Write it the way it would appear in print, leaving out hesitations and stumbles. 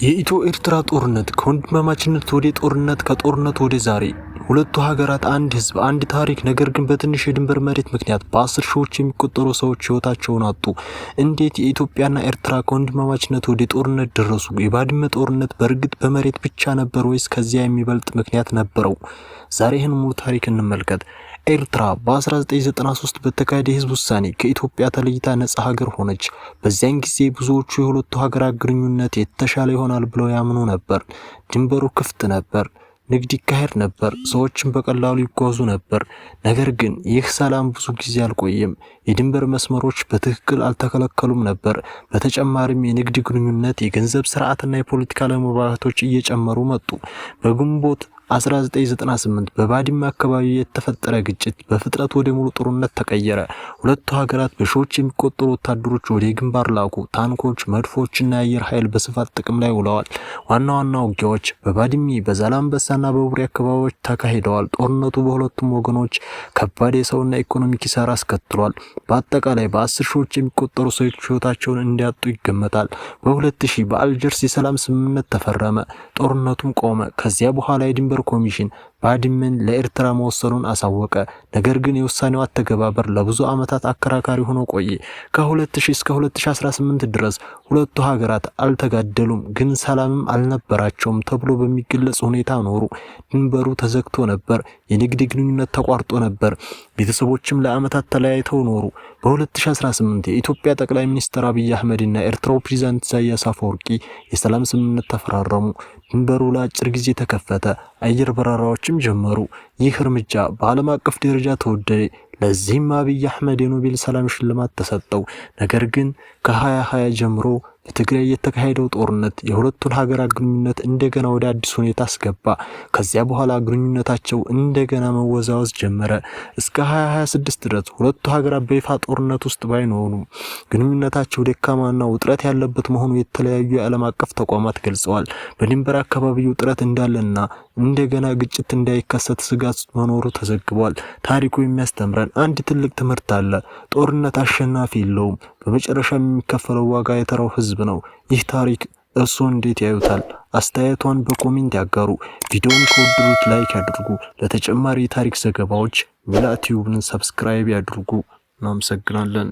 የኢትዮ ኤርትራ ጦርነት ከወንድማማችነት ወደ ጦርነት ከጦርነት ወደ ዛሬ ሁለቱ ሀገራት አንድ ህዝብ አንድ ታሪክ ነገር ግን በትንሽ የድንበር መሬት ምክንያት በ10 ሺዎች የሚቆጠሩ ሰዎች ህይወታቸውን አጡ። እንዴት የኢትዮጵያና ኤርትራ ከወንድማማችነት ወደ ጦርነት ደረሱ? የባድመ ጦርነት በእርግጥ በመሬት ብቻ ነበር ወይስ ከዚያ የሚበልጥ ምክንያት ነበረው? ዛሬ ይህን ሙሉ ታሪክ እንመልከት። ኤርትራ በ1993 በተካሄደ የህዝብ ውሳኔ ከኢትዮጵያ ተለይታ ነጻ ሀገር ሆነች። በዚያን ጊዜ ብዙዎቹ የሁለቱ ሀገራት ግንኙነት የተሻለ ይሆናል ብለው ያምኑ ነበር። ድንበሩ ክፍት ነበር፣ ንግድ ይካሄድ ነበር፣ ሰዎችን በቀላሉ ይጓዙ ነበር። ነገር ግን ይህ ሰላም ብዙ ጊዜ አልቆየም። የድንበር መስመሮች በትክክል አልተከለከሉም ነበር። በተጨማሪም የንግድ ግንኙነት፣ የገንዘብ ስርዓትና የፖለቲካ አለመግባባቶች እየጨመሩ መጡ። በግንቦት 1998 በባድመ አካባቢ የተፈጠረ ግጭት በፍጥነት ወደ ሙሉ ጦርነት ተቀየረ። ሁለቱ ሀገራት በሺዎች የሚቆጠሩ ወታደሮች ወደ ግንባር ላኩ። ታንኮች፣ መድፎችና የአየር ኃይል በስፋት ጥቅም ላይ ውለዋል። ዋና ዋና ውጊያዎች በባድመ በዛላምበሳና በቡሬ አካባቢዎች ተካሂደዋል። ጦርነቱ በሁለቱም ወገኖች ከባድ የሰውና ኢኮኖሚ ኪሳራ አስከትሏል። በአጠቃላይ በ10 ሺዎች የሚቆጠሩ ሰዎች ህይወታቸውን እንዲያጡ ይገመታል። በ2000 በአልጀርስ የሰላም ስምምነት ተፈረመ። ጦርነቱም ቆመ። ከዚያ በኋላ የድንበር ኮሚሽን ባድመን ለኤርትራ መወሰኑን አሳወቀ። ነገር ግን የውሳኔው አተገባበር ለብዙ ዓመታት አከራካሪ ሆኖ ቆየ። ከ2000 እስከ 2018 ድረስ ሁለቱ ሀገራት አልተጋደሉም፣ ግን ሰላምም አልነበራቸውም ተብሎ በሚገለጽ ሁኔታ ኖሩ። ድንበሩ ተዘግቶ ነበር፣ የንግድ ግንኙነት ተቋርጦ ነበር፣ ቤተሰቦችም ለዓመታት ተለያይተው ኖሩ። በ2018 የኢትዮጵያ ጠቅላይ ሚኒስትር አብይ አህመድና ኤርትራው ፕሬዝዳንት ኢሳያስ አፈወርቂ የሰላም ስምምነት ተፈራረሙ። ድንበሩ ለአጭር ጊዜ ተከፈተ፣ አየር በረራዎችም ጀመሩ። ይህ እርምጃ በዓለም አቀፍ ደረጃ ተወደደ። ለዚህም አብይ አህመድ የኖቤል ሰላም ሽልማት ተሰጠው። ነገር ግን ከ2020 ጀምሮ በትግራይ የተካሄደው ጦርነት የሁለቱን ሀገራት ግንኙነት እንደገና ወደ አዲስ ሁኔታ አስገባ። ከዚያ በኋላ ግንኙነታቸው እንደገና መወዛወዝ ጀመረ። እስከ 2026 ድረስ ሁለቱ ሀገራት በይፋ ጦርነት ውስጥ ባይኖሩም ግንኙነታቸው ደካማና ውጥረት ያለበት መሆኑ የተለያዩ የዓለም አቀፍ ተቋማት ገልጸዋል። በድንበር አካባቢ ውጥረት እንዳለና እንደገና ግጭት እንዳይከሰት ስጋት መኖሩ ተዘግቧል። ታሪኩ የሚያስተምረን አንድ ትልቅ ትምህርት አለ። ጦርነት አሸናፊ የለውም። በመጨረሻ የሚከፈለው ዋጋ የተራው ህዝብ ነው። ይህ ታሪክ እርስዎ እንዴት ያዩታል? አስተያየቷን በኮሜንት ያጋሩ። ቪዲዮውን ከወደዱት ላይክ ያድርጉ። ለተጨማሪ የታሪክ ዘገባዎች ሚላ ቲዩብን ሰብስክራይብ ያድርጉ። እናመሰግናለን።